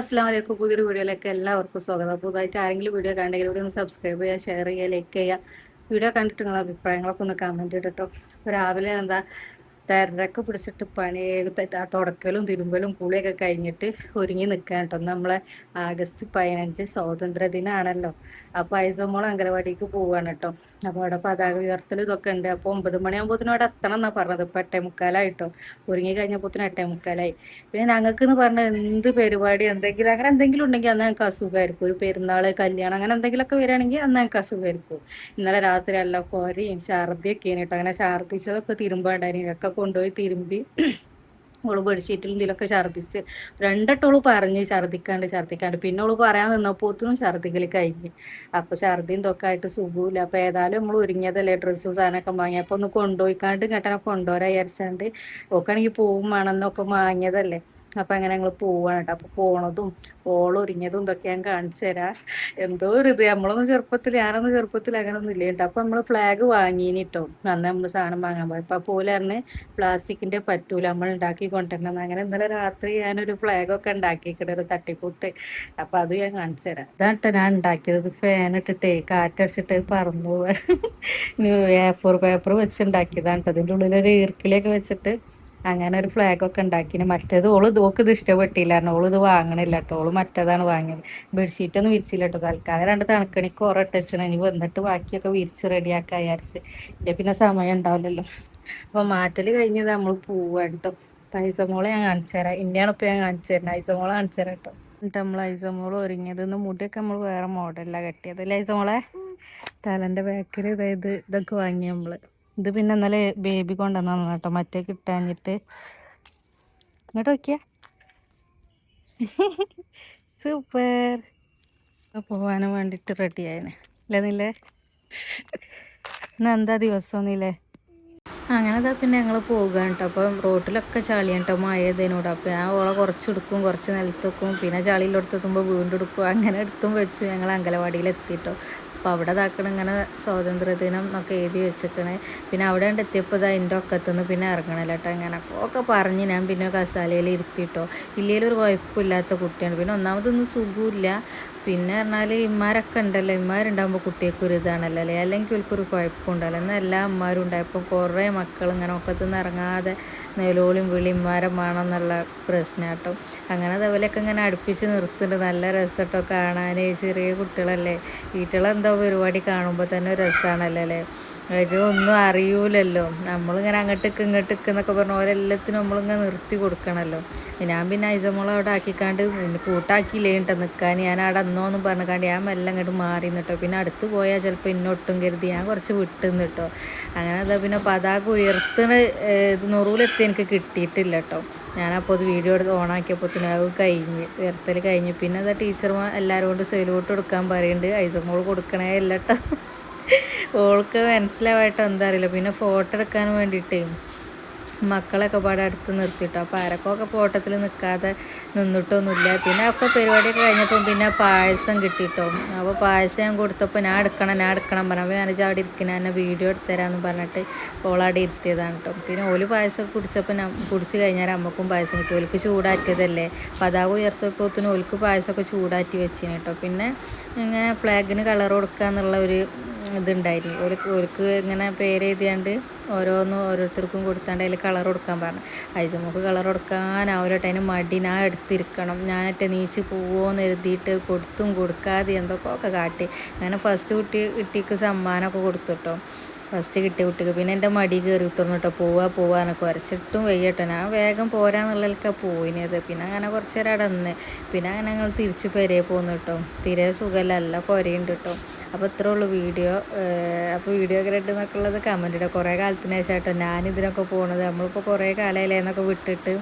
അസ്സലാമു അലൈക്കും. പുതിയൊരു വീഡിയോയിലേക്ക് എല്ലാവർക്കും സ്വാഗതം. പുതുതായിട്ട് ആരെങ്കിലും വീഡിയോ കണ്ടെങ്കിൽ ഇവിടെ ഒന്ന് സബ്സ്ക്രൈബ് ചെയ്യുക, ഷെയർ ചെയ്യുക, ലൈക്ക് ചെയ്യുക. വീഡിയോ കണ്ടിട്ട് നിങ്ങളുടെ അഭിപ്രായങ്ങളൊക്കെ ഒന്ന് കമൻറ്റ് ചെയ്തിട്ടോ. രാവിലെ തിരക്ക് പിടിച്ചിട്ട് പണി തുടക്കലും തിരുമ്പലും കുളിയൊക്കെ കഴിഞ്ഞിട്ട് ഒരുങ്ങി നിൽക്കാൻ കേട്ടോ. നമ്മളെ ആഗസ്റ്റ് 15 സ്വാതന്ത്ര്യ ദിനമാണല്ലോ. അപ്പോൾ ഐസമോൾ അംഗനവാടിക്ക് പോവാണ് കേട്ടോ. അപ്പോൾ അവിടെ പതാക ഉയർത്തലും ഇതൊക്കെ ഉണ്ട്. അപ്പോൾ 9 മണിയാകുമ്പോഴത്തേനും അവിടെ എത്തണം എന്നാണ് പറഞ്ഞത്. ഇപ്പോൾ 8:45 ഒരുങ്ങി കഴിഞ്ഞപ്പോഴത്തേനും 8:45. പിന്നെ ഞങ്ങൾക്ക് എന്ന് പറഞ്ഞാൽ എന്ത് പരിപാടി എന്തെങ്കിലും അങ്ങനെ എന്തെങ്കിലും ഉണ്ടെങ്കിൽ അന്ന് ഞങ്ങൾക്ക് അസുഖമായിരിക്കും. ഒരു പെരുന്നാൾ, കല്യാണം അങ്ങനെ എന്തെങ്കിലുമൊക്കെ വരികയാണെങ്കിൽ അന്ന് ഞങ്ങൾക്ക് അസുഖമായിരിക്കും. ഇന്നലെ രാത്രി എല്ലാം കോരയും ഛർദിയൊക്കെ കേട്ടോ. അങ്ങനെ ഛർദിച്ചതൊക്കെ തിരുമ്പാണ്ടായിരുന്നു. ഒക്കെ കൊണ്ടുപോയി തിരുമ്പി ഓള് ബെഡ്ഷീറ്റിലും ഇതിലൊക്കെ ഛർദിച്ച് രണ്ടിട്ടോള് പറഞ്ഞ് ഛർദിക്കാണ്ട് പിന്നെ ഓള് പറയാൻ നിന്നപ്പോത്തിനും ഛർദിക്കൽ കഴിഞ്ഞ്. അപ്പൊ ഛർദിയും ഇതൊക്കെ ആയിട്ട് സുഖമില്ല. അപ്പൊ ഏതായാലും നമ്മൾ ഒരുങ്ങിയതല്ലേ, ഡ്രസ്സും സാധനമൊക്കെ വാങ്ങി. അപ്പൊ ഒന്ന് കൊണ്ടുപോയിക്കാണ്ട് ഇങ്ങോട്ടെ കൊണ്ടുവരാ വിചാരിച്ചാണ്ട് ഓക്കാണെങ്കിൽ പോവും വേണമെന്നൊക്കെ വാങ്ങിയതല്ലേ. അപ്പൊ അങ്ങനെ ഞങ്ങൾ പോവാണ് കേട്ടോ. അപ്പൊ പോണതും ഒരുങ്ങിയതും ഇതൊക്കെ ഞാൻ കാണിച്ചു തരാം. എന്തോ ഒരു ഇത് ഞാനൊന്നും ചെറുപ്പത്തിൽ അങ്ങനെ ഒന്നും ഇല്ല കേട്ടോ. അപ്പൊ നമ്മള് ഫ്ലാഗ് വാങ്ങീനിട്ടോ. അന്ന് നമ്മള് സാധനം വാങ്ങാൻ പോയി. അപ്പൊ പോലെ പറഞ്ഞ് പ്ലാസ്റ്റിക്കിന്റെ പറ്റൂല, നമ്മൾ ഉണ്ടാക്കി കൊണ്ടുവരണം. അങ്ങനെ ഇന്നലെ രാത്രി ഞാനൊരു ഫ്ലാഗ് ഒക്കെ ഉണ്ടാക്കിയിട്ടുണ്ട്, ഒരു തട്ടിക്കൂട്ട്. അപ്പൊ അത് ഞാൻ കാണിച്ചു തരാം. ഇതാട്ടോ ഞാൻ ഉണ്ടാക്കിയത്. ഫാൻ ഇട്ടിട്ടേ കാറ്റടിച്ചിട്ട് പറന്നു പോവാ. A4 പേപ്പർ വെച്ച് ഉണ്ടാക്കിയതാണ് കേട്ടോ. അതിൻ്റെ ഉള്ളിൽ ഒരു ഈർക്കിളിയൊക്കെ വെച്ചിട്ട് അങ്ങനെ ഒരു ഫ്ലാഗ് ഒക്കെ ഉണ്ടാക്കിന്. മറ്റേത് ഓക്ക് ഇത് ഇഷ്ടപ്പെട്ടില്ല, ഓള് ഇത് വാങ്ങണില്ല കേട്ടോ. ഓള് മറ്റേതാണ് വാങ്ങിയത്. ബെഡ്ഷീറ്റ് ഒന്നും വിരിച്ചില്ല കേട്ടോ. തൽക്കാലം 2 തണുക്കണിക്ക് ഇട്ടച്ചിന്. ഇനി വന്നിട്ട് ബാക്കിയൊക്കെ വിരിച്ച് റെഡിയാക്കാൻ വിചാരിച്ച്. പിന്നെ സമയം ഉണ്ടാവില്ലല്ലോ. അപ്പൊ മാറ്റല് കഴിഞ്ഞത് നമ്മൾ പോവാ കേട്ടോ. ഐസമോളെ ഞാൻ കാണിച്ചു തരാം. ഇന്നെയാണ് ഇപ്പൊ ഞാൻ കാണിച്ചു തരുന്നത്. ഐസമോളെ കാണിച്ചു തരാം കേട്ടോ. എന്നിട്ട് നമ്മൾ ഐസമോള് ഒരുങ്ങിയത്. മുടിയൊക്കെ നമ്മൾ വേറെ മോഡലിലാണ് കെട്ടിയത് അല്ലേ ഐസമോളെ? തലന്റെ ബാക്കിൽ ഇതൊക്കെ വാങ്ങി നമ്മള്. ഇത് പിന്നെ ഇന്നലെ ബേബി കൊണ്ടുവന്നു കേട്ടോ. മറ്റേ കിട്ടാഞ്ഞിട്ട്. ഇങ്ങോട്ട് നോക്കിയാ സൂപ്പർ. പോവാനും വേണ്ടിട്ട് റെഡി ആയിന് അല്ലേ നില്ലേ? ഇന്ന് എന്താ ദിവസം ഒന്നില്ലേ? അങ്ങനെ പിന്നെ ഞങ്ങൾ പോകുകയാണ് കേട്ടോ. അപ്പം റോട്ടിലൊക്കെ ചളിയാണ് കേട്ടോ, മഴയതിനോട്. അപ്പോൾ ഞാൻ ഓളെ കുറച്ചെടുക്കും, കുറച്ച് നിലത്തെക്കും, പിന്നെ ചളിയിലെടുത്തെത്തുമ്പോൾ വീണ്ടും എടുക്കും. അങ്ങനെ എടുത്തും വെച്ചു ഞങ്ങൾ അങ്കലവാടിയിൽ എത്തിയിട്ടോ. അപ്പോൾ അവിടെ ഇതാക്കണം ഇങ്ങനെ സ്വാതന്ത്ര്യദിനം എന്നൊക്കെ എഴുതി വെച്ചിക്കണേ. പിന്നെ അവിടെ എത്തിയപ്പോൾ അതിൻ്റെ ഒക്കത്തുനിന്ന് പിന്നെ ഇറങ്ങണല്ലോ കേട്ടോ. ഇങ്ങനെ ഒക്കെ പറഞ്ഞ് ഞാൻ പിന്നെ കസാലയിൽ ഇരുത്തിയിട്ടോ. ഇല്ലെങ്കിൽ ഒരു കുഴപ്പമില്ലാത്ത കുട്ടിയാണ്. പിന്നെ ഒന്നാമതൊന്നും സുഖമില്ല. പിന്നെ പറഞ്ഞാൽ ഇമ്മാരൊക്കെ ഉണ്ടല്ലോ, ഇമ്മാരുണ്ടാകുമ്പോൾ കുട്ടികൾക്ക് ഒരു ഇതാണല്ലോ അല്ലേ. അല്ലെങ്കിൽ ഓൽക്കൊരു കുഴപ്പമുണ്ടല്ലോ. എന്നാൽ എല്ലാ അമ്മമാരും ഉണ്ടായപ്പോൾ കുറേ മക്കൾ ഇങ്ങനെ ഒക്കത്തുനിന്ന് ഇറങ്ങാതെ നെലോളിയും വിളി ഇമ്മാരെ വേണമെന്നുള്ള പ്രശ്നം കേട്ടോ. അങ്ങനെ അതേപോലെയൊക്കെ ഇങ്ങനെ അടുപ്പിച്ച് നിർത്തുന്നുണ്ട്. നല്ല രസം കേട്ടോ കാണാൻ. ചെറിയ കുട്ടികളല്ലേ, വീട്ടിലെന്തോ പരിപാടി കാണുമ്പോൾ തന്നെ ഒരു രസമാണല്ലോ അല്ലേ. ഒന്നും അറിയൂലല്ലോ. നമ്മളിങ്ങനെ അങ്ങോട്ടേക്ക് ഇങ്ങോട്ടേക്ക് എന്നൊക്കെ പറഞ്ഞ ഓരെല്ലാത്തിനും നമ്മളിങ്ങനെ നിർത്തി കൊടുക്കണമല്ലോ. ഞാൻ പിന്നെ ഐസമോളെ അവിടെ ആക്കിക്കാണ്ട് കൂട്ടാക്കിയില്ലേ കേട്ടോ നിൽക്കാൻ. ഞാൻ അവിടെ എന്നോന്നും പറഞ്ഞിക്കാണ്ട് ഞാൻ മെല്ലെ അങ്ങോട്ട് മാറി നിന്നിട്ടോ. പിന്നെ അടുത്ത് പോയാൽ ചിലപ്പോൾ ഇന്നൊട്ടും കരുതി ഞാൻ കുറച്ച് വിട്ട് നിന്നിട്ടോ. അങ്ങനെ അതാ പിന്നെ പതാക ഉയർത്തണ ഇത് നെറൂലെത്തി എനിക്ക് കിട്ടിയിട്ടില്ല കേട്ടോ. ഞാനപ്പോൾ അത് വീഡിയോ എടുത്ത് ഓണാക്കിയപ്പോൾ അത് കഴിഞ്ഞ് ഉയർത്തൽ കഴിഞ്ഞ്. പിന്നെ അതാ ടീച്ചർമാർ എല്ലാവരും കൊണ്ട് സെലൂട്ട് കൊടുക്കാൻ പറയുന്നുണ്ട്. ഐസമോൾ കൊടുക്കണേ അല്ല കേട്ടോ. ഓൾക്ക് മനസ്സിലാവായിട്ട് എന്താ അറിയില്ല. പിന്നെ ഫോട്ടോ എടുക്കാൻ വേണ്ടിയിട്ടേ മക്കളൊക്കെ പാടെ അടുത്ത് നിർത്തിയിട്ടോ. അപ്പോൾ ആരൊക്കെ ഫോട്ടോത്തിൽ നിൽക്കാതെ നിന്നിട്ടൊന്നുമില്ല. പിന്നെ ഒക്കെ പരിപാടിയൊക്കെ കഴിഞ്ഞപ്പം പിന്നെ പായസം കിട്ടിയിട്ടോ. അപ്പോൾ പായസം ഞാൻ കൊടുത്തപ്പോൾ ഞാൻ എടുക്കണം പറഞ്ഞപ്പോൾ ഞാൻ അവിടെ ഇരിക്കണം, എന്നെ വീഡിയോ എടുത്തരാമെന്ന് പറഞ്ഞിട്ട് ഓളവിടെ ഇരുത്തിയതാണ് കേട്ടോ. പിന്നെ ഓല് പായസം കുടിച്ചപ്പോൾ കുടിച്ച് കഴിഞ്ഞാൽ അമ്മക്കും പായസം കിട്ടും. ഓൽക്ക് ചൂടാറ്റിയതല്ലേ. പതാക ഉയർത്തപ്പോഴത്തേനും ഓൽക്ക് പായസമൊക്കെ ചൂടാറ്റി വെച്ചിന് കേട്ടോ. പിന്നെ ഇങ്ങനെ ഫ്ലാഗിന് കളർ കൊടുക്കുക എന്നുള്ള ഒരു ഇതുണ്ടായിരുന്നു. ഓർക്ക് ഇങ്ങനെ പേര് എഴുതിയാണ്ട് ഓരോരുത്തർക്കും കൊടുത്താണ്ട് അതിൽ കളർ കൊടുക്കാൻ പറഞ്ഞു. ഐസമോക്ക് കളർ കൊടുക്കാനാവില്ലട്ടെ. അതിന് മടി, ഞാൻ എടുത്തിരിക്കണം, ഞാനൊക്കെ നീച്ച് പോവുമെന്ന് എഴുതിയിട്ട് കൊടുത്തും കൊടുക്കാതെ എന്തൊക്കെ കാട്ടി. അങ്ങനെ ഫസ്റ്റ് കുട്ടിക്ക് സമ്മാനമൊക്കെ കൊടുത്തുട്ടോ. ഫസ്റ്റ് കിട്ടിയ കുട്ടിക്ക്. പിന്നെ എൻ്റെ മടി കയറി ഉത്തർന്നു കേട്ടോ. പോവാന്നൊക്കെ വരച്ചിട്ടും വയ്യട്ടോ. ഞാൻ വേഗം പോരാന്നുള്ളതൊക്കെ പോയിനത്. പിന്നെ അങ്ങനെ കുറച്ച് നേരം അവിടെ നിന്ന് പിന്നെ അങ്ങനെ ഞങ്ങൾ തിരിച്ച് പെരയെ പോന്നു കേട്ടോ. തീരെ സുഖമല്ല, കുറയുണ്ട് കേട്ടോ. അപ്പോൾ ഇത്രേ ഉള്ളൂ വീഡിയോ. അപ്പോൾ വീഡിയോ ഒക്കെ ഇട്ടെന്നൊക്കെ ഉള്ളത് കമൻറ്റ് ഇടുക. കുറേ കാലത്തിന് ശേഷം കേട്ടോ ഞാനിതിനൊക്കെ പോകുന്നത്. നമ്മളിപ്പോൾ കുറേ കാലമായില്ലേ എന്നൊക്കെ വിട്ടിട്ട്